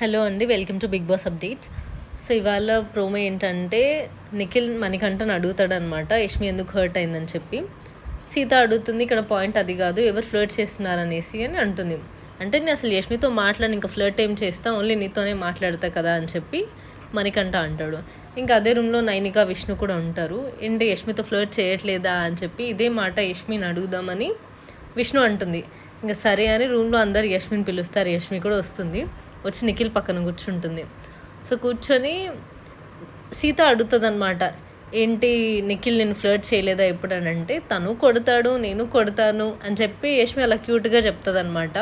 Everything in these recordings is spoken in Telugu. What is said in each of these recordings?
హలో అండి, welcome to Bigg Boss updates. So ఇవాళ ప్రోమో ఏంటంటే నిఖిల్ మణికంఠన్ అడుగుతాడనమాట యష్మి ఎందుకు హర్ట్ అయిందని చెప్పి. సీత అడుగుతుంది ఇక్కడ పాయింట్ అది కాదు, ఎవరు ఫ్లర్ట్ చేస్తున్నారనేసి అని అంటుంది. అంటే నేను అసలు యష్మితో మాట్లాడి ఇంకా ఫ్లర్ట్ ఏం చేస్తా, ఓన్లీ నీతోనే మాట్లాడతా కదా అని చెప్పి మణికంఠ అంటాడు. ఇంకా అదే రూమ్లో నైనిక విష్ణు కూడా ఉంటారు. ఏంటి యష్మితో ఫ్లర్ట్ చేయట్లేదా అని చెప్పి ఇదే మాట యష్మిని అడుగుదామని విష్ణు అంటుంది. ఇంకా సరే అని రూమ్లో అందరు యష్మిని పిలుస్తారు. యష్మి కూడా వస్తుంది, వచ్చి నిఖిల్ పక్కన కూర్చుంటుంది. సో కూర్చొని సీత అడుగుతుంది అనమాట, ఏంటి నిఖిల్ నేను ఫ్లర్ట్ చేయలేదా ఎప్పుడని అంటే, తను కొడతాడు నేను కొడతాను అని చెప్పి యష్మి అలా క్యూట్గా చెప్తుంది అనమాట.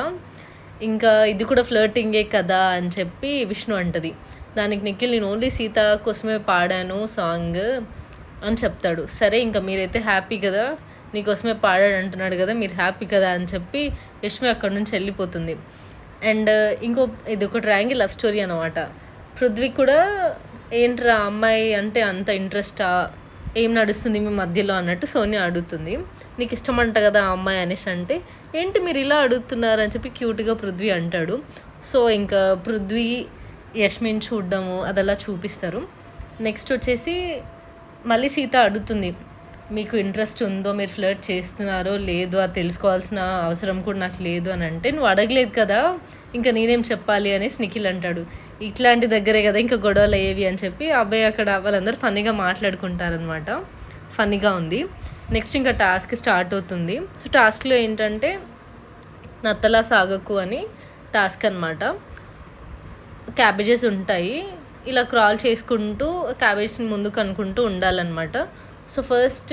ఇంకా ఇది కూడా ఫ్లర్టింగే కదా అని చెప్పి విష్ణు అంటది. దానికి నిఖిల్ నేను ఓన్లీ సీత కోసమే పాడాను సాంగ్ అని చెప్తాడు. సరే ఇంకా మీరైతే హ్యాపీ కదా, నీకోసమే పాడాడు అంటున్నాడు కదా, మీరు హ్యాపీ కదా అని చెప్పి యష్మి అక్కడి నుంచి వెళ్ళిపోతుంది. అండ్ ఇది ఒక ట్రయాంగిల్ లవ్ స్టోరీ అనమాట. పృథ్వీ కూడా ఏంట్రా అమ్మాయి అంటే అంత ఇంట్రెస్టా, ఏం నడుస్తుంది మీ మధ్యలో అన్నట్టు సోనియా అడుగుతుంది. నీకు ఇష్టమంట కదా ఆ అమ్మాయి అనేసి అంటే, ఏంటి మీరు ఇలా అడుగుతున్నారు అని చెప్పి క్యూట్గా పృథ్వీ అంటాడు. సో ఇంకా పృథ్వీ యష్మిని చూడడము అదలా చూపిస్తారు. నెక్స్ట్ వచ్చేసి మళ్ళీ సీత అడుగుతుంది, మీకు ఇంట్రెస్ట్ ఉందో, మీరు ఫ్లర్ట్ చేస్తున్నారో లేదో అది తెలుసుకోవాల్సిన అవసరం కూడా నాకు లేదు అని అంటే, నువ్వు అడగలేదు కదా ఇంకా నేనేం చెప్పాలి అనేసి నిఖిల్ అంటాడు. ఇట్లాంటి దగ్గరే కదా ఇంకా గొడవలు అయ్యేవి అని చెప్పి అబ్బాయి అక్కడ వాళ్ళందరూ ఫన్నీగా మాట్లాడుకుంటారనమాట. ఫన్నీగా ఉంది. నెక్స్ట్ ఇంకా టాస్క్ స్టార్ట్ అవుతుంది. సో టాస్క్లో ఏంటంటే నత్తలా సాగకు అని టాస్క్ అనమాట. క్యాబేజెస్ ఉంటాయి, ఇలా క్రాల్ చేసుకుంటూ క్యాబేజ్ని ముందుకు అనుకుంటూ ఉండాలన్నమాట. సో ఫస్ట్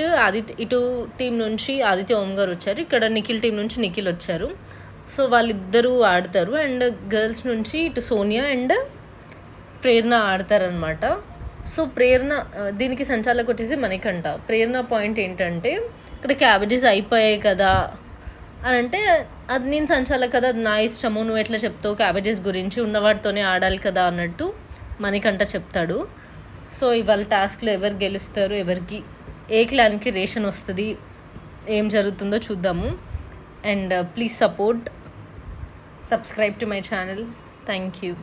ఇటు టీం నుంచి ఆదిత్య ఓం గారు వచ్చారు, ఇక్కడ నిఖిల్ టీం నుంచి నిఖిల్ వచ్చారు. సో వాళ్ళిద్దరూ ఆడతారు. అండ్ గర్ల్స్ నుంచి ఇటు సోనియా అండ్ ప్రేరణ ఆడతారనమాట. సో ప్రేరణ దీనికి సంచాలక వచ్చేసి మణికంఠ. ప్రేరణ పాయింట్ ఏంటంటే, ఇక్కడ క్యాబేజెస్ అయిపోయాయి కదా అని అంటే, అది నేను సంచాలక కదా, అది నా ఇష్టము, నువ్వు ఎట్లా చెప్తావు క్యాబేజెస్ గురించి, ఉన్నవాటితోనే ఆడాలి కదా అన్నట్టు మణికంఠ చెప్తాడు. సో ఇవాళ టాస్క్లో ఎవరు గెలుస్తారు, ఎవరికి ఏ క్లాన్కి రేషన్ వస్తుంది, ఏం జరుగుతుందో చూద్దాము. And please support, subscribe to my channel. Thank you.